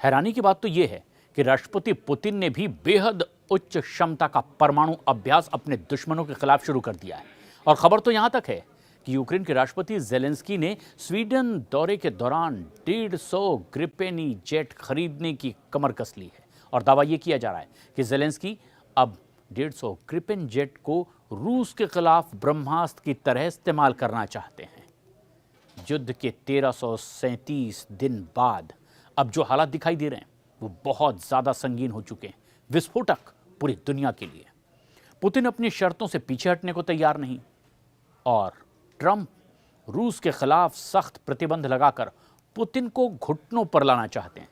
हैरानी की बात तो यह है कि राष्ट्रपति पुतिन ने भी बेहद उच्च क्षमता का परमाणु अभ्यास अपने दुश्मनों के खिलाफ शुरू कर दिया है। और खबर तो यहां तक है कि यूक्रेन के राष्ट्रपति जेलेंस्की ने स्वीडन दौरे के दौरान 150 ग्रिपेनी जेट खरीदने की कमर कस ली है। और दावा यह किया जा रहा है कि जेलेंस्की अब 150 ग्रिपेन जेट को रूस के खिलाफ ब्रह्मास्त्र की तरह इस्तेमाल करना चाहते हैं। युद्ध के 1337 दिन बाद अब जो हालात दिखाई दे रहे हैं वो बहुत ज्यादा संगीन हो चुके हैं, विस्फोटक पूरी दुनिया के लिए। पुतिन अपनी शर्तों से पीछे हटने को तैयार नहीं और ट्रंप रूस के खिलाफ सख्त प्रतिबंध लगाकर पुतिन को घुटनों पर लाना चाहते हैं।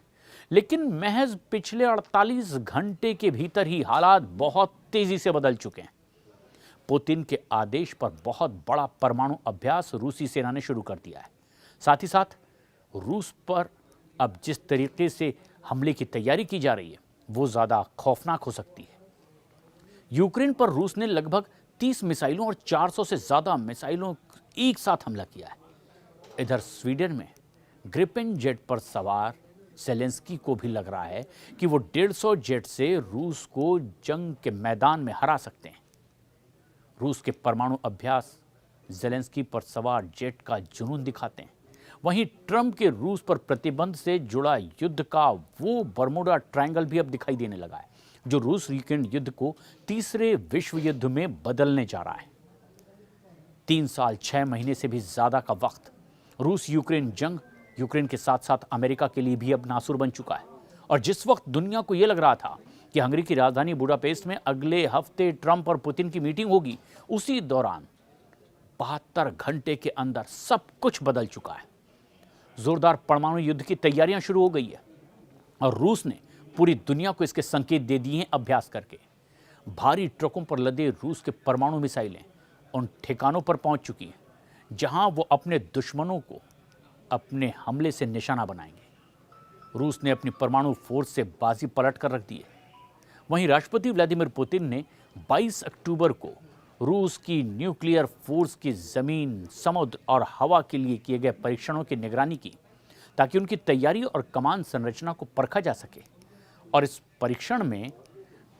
लेकिन महज पिछले 48 घंटे के भीतर ही हालात बहुत तेजी से बदल चुके हैं। पुतिन के आदेश पर बहुत बड़ा परमाणु अभ्यास रूसी सेना ने शुरू कर दिया है। साथ ही साथ रूस पर अब जिस तरीके से हमले की तैयारी की जा रही है वो ज्यादा खौफनाक हो सकती है। यूक्रेन पर रूस ने लगभग 30 मिसाइलों और 400 से ज्यादा मिसाइलों एक साथ हमला किया है। इधर स्वीडन में ग्रिपेन जेट पर सवार जेलेंस्की को भी लग रहा है कि वो 150 जेट से रूस को जंग के मैदान में हरा सकते हैं। रूस के परमाणु अभ्यास जेलेंस्की पर सवार जेट का जुनून दिखाते हैं। वहीं ट्रंप के रूस पर प्रतिबंध से जुड़ा युद्ध का वो बर्मुडा ट्रायंगल भी अब दिखाई देने लगा है, जो रूस यूक्रेन युद्ध को तीसरे विश्व युद्ध में बदलने जा रहा है। 3 साल 6 महीने से भी ज्यादा का वक्त रूस यूक्रेन जंग यूक्रेन के साथ साथ अमेरिका के लिए भी अब नासुर बन चुका है। और जिस वक्त दुनिया को यह लग रहा था कि हंगरी की राजधानी बुडापेस्ट में अगले हफ्ते ट्रंप और पुतिन की मीटिंग होगी, उसी दौरान 72 घंटे के अंदर सब कुछ बदल चुका है। जोरदार परमाणु युद्ध की तैयारियां शुरू हो गई है और रूस ने पूरी दुनिया को इसके संकेत दे दिए हैं अभ्यास करके। भारी ट्रकों पर लदे रूस के परमाणु मिसाइलें उन ठिकानों पर पहुंच चुकी हैं जहां वो अपने दुश्मनों को अपने हमले से निशाना बनाएंगे। रूस ने अपनी परमाणु फोर्स से बाजी पलट कर रख दी है। वहीं राष्ट्रपति व्लादिमीर पुतिन ने 22 अक्टूबर को रूस की न्यूक्लियर फोर्स की जमीन, समुद्र और हवा के लिए किए गए परीक्षणों की निगरानी की ताकि उनकी तैयारी और कमान संरचना को परखा जा सके। और इस परीक्षण में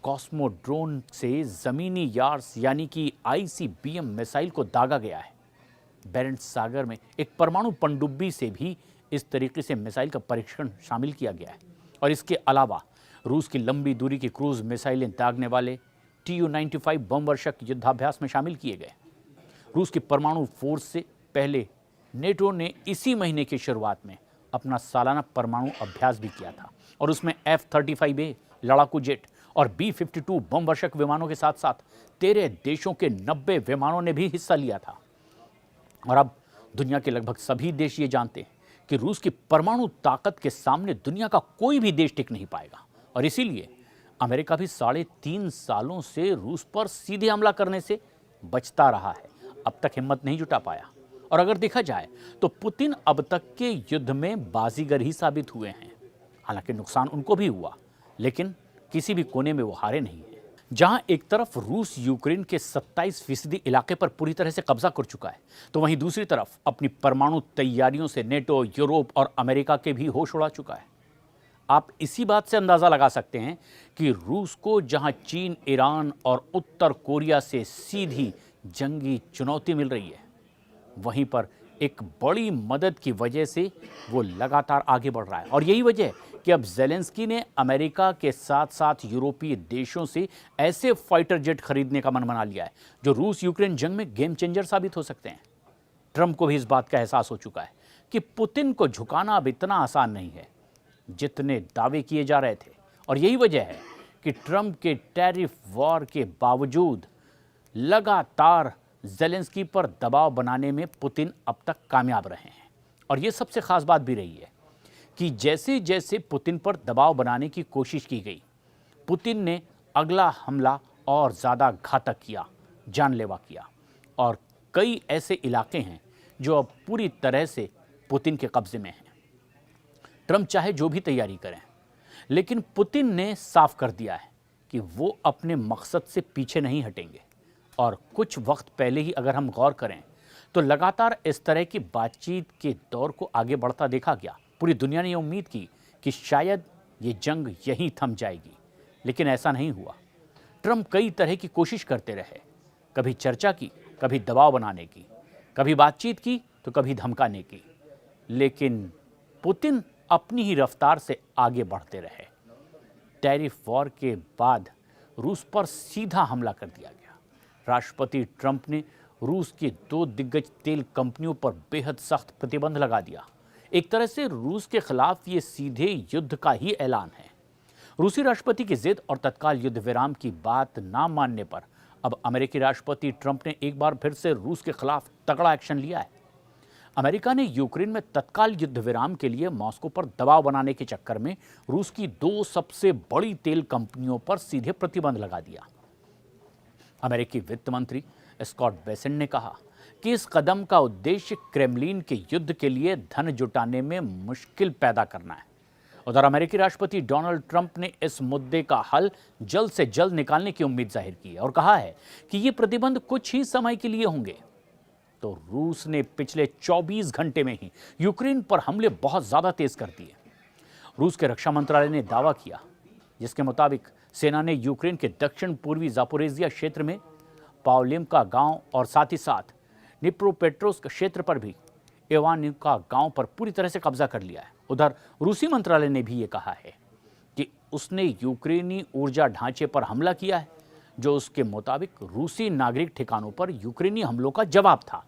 कॉस्मोड्रोन से जमीनी यार्स यानी कि ICBM मिसाइल को दागा गया है। बेरेंट्स सागर में एक परमाणु पनडुब्बी से भी इस तरीके से मिसाइल का परीक्षण शामिल किया गया है। और इसके अलावा रूस की लंबी दूरी की क्रूज मिसाइलें दागने वाले Tu-95 बम वर्षक युद्धाभ्यास में शामिल किए गए। रूस की परमाणु फोर्स से पहले नेटो ने इसी महीने की शुरुआत में अपना सालाना परमाणु अभ्यास भी किया था और उसमें F-35A लड़ाकू जेट और B-52 बम वर्षक विमानों के साथ साथ 13 देशों के 90 विमानों ने भी हिस्सा लिया था। और अब दुनिया के लगभग सभी देश ये जानते हैं कि रूस की परमाणु ताकत के सामने दुनिया का कोई भी देश टिक नहीं पाएगा। और इसीलिए अमेरिका भी 3.5 सालों से रूस पर सीधे हमला करने से बचता रहा है, अब तक हिम्मत नहीं जुटा पाया। और अगर देखा जाए तो पुतिन अब तक के युद्ध में बाजीगर ही साबित हुए हैं। हालांकि नुकसान उनको भी हुआ, लेकिन किसी भी कोने में वो हारे नहीं है। जहां एक तरफ रूस यूक्रेन के 27% इलाके पर पूरी तरह से कब्जा कर चुका है, तो वहीं दूसरी तरफ अपनी परमाणु तैयारियों से नेटो, यूरोप और अमेरिका के भी होश उड़ा चुका है। आप इसी बात से अंदाजा लगा सकते हैं कि रूस को जहां चीन, ईरान और उत्तर कोरिया से सीधी जंगी चुनौती मिल रही है, वहीं पर एक बड़ी मदद की वजह से वो लगातार आगे बढ़ रहा है। और यही वजह है कि अब जेलेंस्की ने अमेरिका के साथ साथ यूरोपीय देशों से ऐसे फाइटर जेट खरीदने का मन बना लिया है जो रूस यूक्रेन जंग में गेम चेंजर साबित हो सकते हैं। ट्रंप को भी इस बात का एहसास हो चुका है कि पुतिन को झुकाना अब इतना आसान नहीं है जितने दावे किए जा रहे थे। और यही वजह है कि ट्रंप के टैरिफ वॉर के बावजूद लगातार जेलेंस्की पर दबाव बनाने में पुतिन अब तक कामयाब रहे हैं। और ये सबसे खास बात भी रही है कि जैसे जैसे पुतिन पर दबाव बनाने की कोशिश की गई, पुतिन ने अगला हमला और ज़्यादा घातक किया, जानलेवा किया। और कई ऐसे इलाके हैं जो अब पूरी तरह से पुतिन के कब्जे में हैं। ट्रंप चाहे जो भी तैयारी करें, लेकिन पुतिन ने साफ कर दिया है कि वो अपने मकसद से पीछे नहीं हटेंगे। और कुछ वक्त पहले ही अगर हम गौर करें तो लगातार इस तरह की बातचीत के दौर को आगे बढ़ता देखा गया। पूरी दुनिया ने यह उम्मीद की कि शायद ये जंग यहीं थम जाएगी, लेकिन ऐसा नहीं हुआ। ट्रंप कई तरह की कोशिश करते रहे, कभी चर्चा की, कभी दबाव बनाने की, कभी बातचीत की तो कभी धमकाने की, लेकिन पुतिन अपनी ही रफ्तार से आगे बढ़ते रहे। टैरिफ वॉर के बाद रूस पर सीधा हमला कर दिया गया। राष्ट्रपति ट्रंप ने रूस की 2 दिग्गज तेल कंपनियों पर बेहद सख्त प्रतिबंध लगा दिया। एक तरह से रूस के खिलाफ ये सीधे युद्ध का ही ऐलान है। रूसी राष्ट्रपति की जिद और तत्काल युद्ध विराम की बात ना मानने पर अब अमेरिकी राष्ट्रपति ट्रंप ने एक बार फिर से रूस के खिलाफ तगड़ा एक्शन लिया है। अमेरिका ने यूक्रेन में तत्काल युद्ध विराम के लिए मॉस्को पर दबाव बनाने के चक्कर में रूस की 2 सबसे बड़ी तेल कंपनियों पर सीधे प्रतिबंध लगा दिया। अमेरिकी वित्त मंत्री स्कॉट बेसेंट ने कहा कि इस कदम का उद्देश्य क्रेमलिन के युद्ध के लिए धन जुटाने में मुश्किल पैदा करना है। उधर अमेरिकी राष्ट्रपति डोनाल्ड ट्रंप ने इस मुद्दे का हल जल्द से जल्द निकालने की उम्मीद जाहिर की है और कहा है कि ये प्रतिबंध कुछ ही समय के लिए होंगे। तो रूस ने पिछले 24 घंटे में ही यूक्रेन पर हमले बहुत ज्यादा तेज कर दिए। रूस के रक्षा मंत्रालय ने दावा किया, जिसके मुताबिक सेना ने यूक्रेन के दक्षिण पूर्वी जापोरेजिया क्षेत्र में पावलिमका गांव और साथ ही साथ निप्रोपेट्रोव्स्क क्षेत्र पर भी इवानिवका गांव पर पूरी तरह से कब्जा कर लिया है। उधर रूसी मंत्रालय ने भी ये कहा है कि उसने यूक्रेनी ऊर्जा ढांचे पर हमला किया है, जो उसके मुताबिक रूसी नागरिक ठिकानों पर यूक्रेनी हमलों का जवाब था।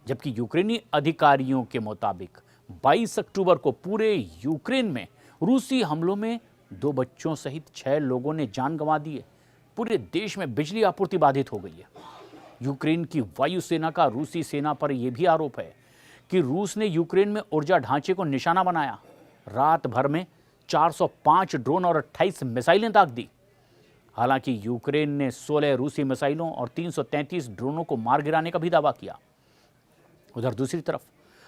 जबकि यूक्रेनी अधिकारियों के मुताबिक 22 अक्टूबर को पूरे यूक्रेन में रूसी हमलों में 2 बच्चों सहित 6 लोगों ने जान गंवा दी है। पूरे देश में बिजली आपूर्ति बाधित हो गई है। यूक्रेन की वायुसेना का रूसी सेना पर यह भी आरोप है कि रूस ने यूक्रेन में ऊर्जा ढांचे को निशाना बनाया। रात भर में 405 ड्रोन और 28 मिसाइलें दाग दी। हालांकि यूक्रेन ने 16 रूसी मिसाइलों और 333 ड्रोनों को मार गिराने का भी दावा किया। उधर दूसरी तरफ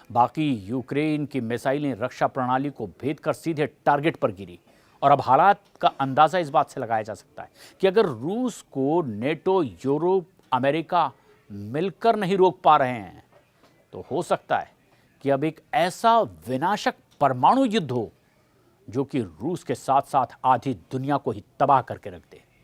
बाकी यूक्रेन की मिसाइलें रक्षा प्रणाली को भेदकर सीधे टारगेट पर गिरी। और अब हालात का अंदाजा इस बात से लगाया जा सकता है कि अगर रूस को नेटो, यूरोप, अमेरिका मिलकर नहीं रोक पा रहे हैं, तो हो सकता है कि अब एक ऐसा विनाशक परमाणु युद्ध हो जो कि रूस के साथ साथ आधी दुनिया को ही तबाह करके रख दे।